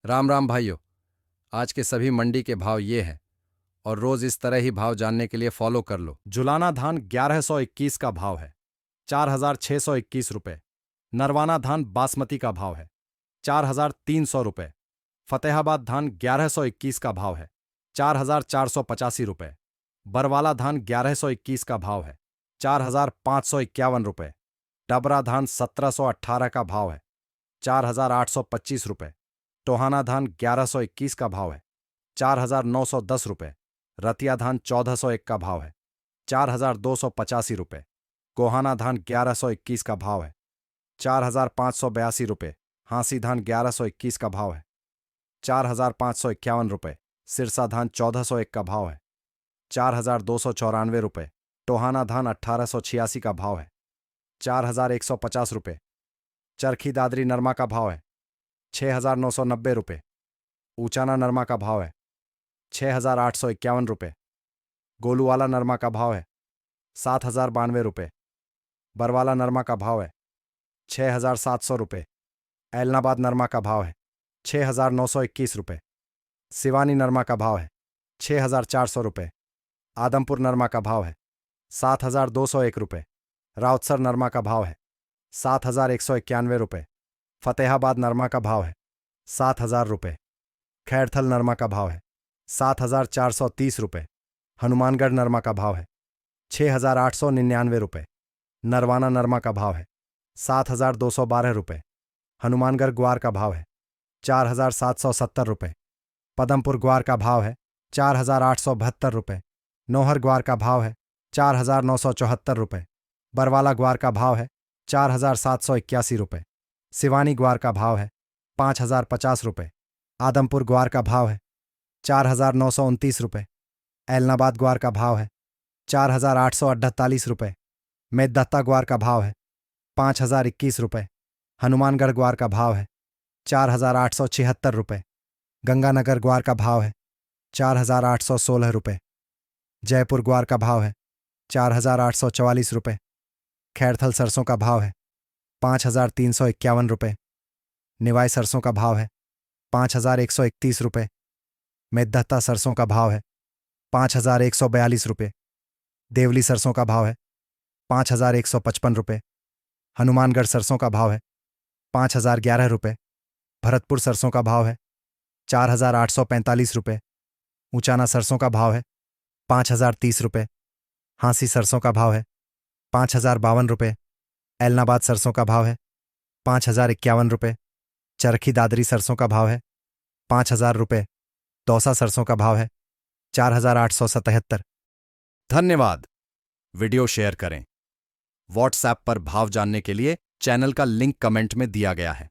राम राम भाइयों। आज के सभी मंडी के भाव ये हैं और रोज इस तरह ही भाव जानने के लिए फॉलो कर लो। जुलाना धान 1121 का भाव है, 4621 रुपये। नरवाना धान बासमती का भाव है 4300 रुपये। फतेहाबाद धान 1121 का भाव है 4485 रुपये। बरवाला धान 1121 का भाव है 4551 रुपये। डबरा धान 1718 का भाव है 4825 रुपये। टोहाना धान 1121 का भाव है 4910 रुपये। रतिया धान 1401 का भाव है 4285 रुपये। गोहाना धान 1121 का भाव है 4582 रुपये। हांसी धान 1121 का भाव है 4551 रुपये। सिरसा धान 1401 का भाव है 4294 रुपये। टोहाना धान 1886 का भाव है 4150 रुपये। चरखी दादरी नरमा का भाव है 6990 रुपये। ऊचाना नरमा का भाव है 6851 रुपये। गोलूवाला नरमा का भाव है 7092 रुपये। बरवाला नरमा का भाव है 6700 रुपये। ऐलनाबाद नरमा का भाव है 6921 रुपये। सिवानी नरमा का भाव है 6400 रुपये। आदमपुर नरमा का भाव है 7201 रुपये। राउतसर नरमा का भाव है 7191 रुपये। फतेहाबाद नरमा का भाव है 7000 रुपये। खैरथल नरमा का भाव है 7430 रुपये। हनुमानगढ़ नरमा का भाव है 6899 रुपये। नरवाना नरमा का भाव है 7212 रुपये। हनुमानगढ़ ग्वार का भाव है 4770 रुपये। पदमपुर ग्वार का भाव है 4872 रुपये। नौहर ग्वार का भाव है 4974 रुपये। बरवाला ग्वार का भाव है 4781 रुपये। सिवानी ग्वार का भाव है 5050 रुपये। आदमपुर ग्वार का भाव है 4929 रुपये। ऐलनाबाद ग्वार का भाव है 4848 रुपये। मेदत्ता ग्वार का भाव है 5021 रुपये। हनुमानगढ़ ग्वार का भाव है 4876 रुपये। गंगानगर ग्वार का भाव है 4816 रुपये। जयपुर ग्वार का भाव है 4844 रुपये। खैरथल सरसों का भाव है 5351 रुपये। निवाई सरसों का भाव है 5131 रुपये। मेदत्ता सरसों का भाव है 5142 रुपये। देवली सरसों का भाव है 5155 रुपये। हनुमानगढ़ सरसों का भाव है 5011 रुपये। भरतपुर सरसों का भाव है 4845 रुपये। ऊचाना सरसों का भाव है 5030 रुपये। हांसी सरसों का भाव है 5052 रुपये। ऐलनाबाद सरसों का भाव है 5051 रुपये। चरखी दादरी सरसों का भाव है 5000 रुपये। दौसा सरसों का भाव है 4877। धन्यवाद। वीडियो शेयर करें। व्हाट्सएप पर भाव जानने के लिए चैनल का लिंक कमेंट में दिया गया है।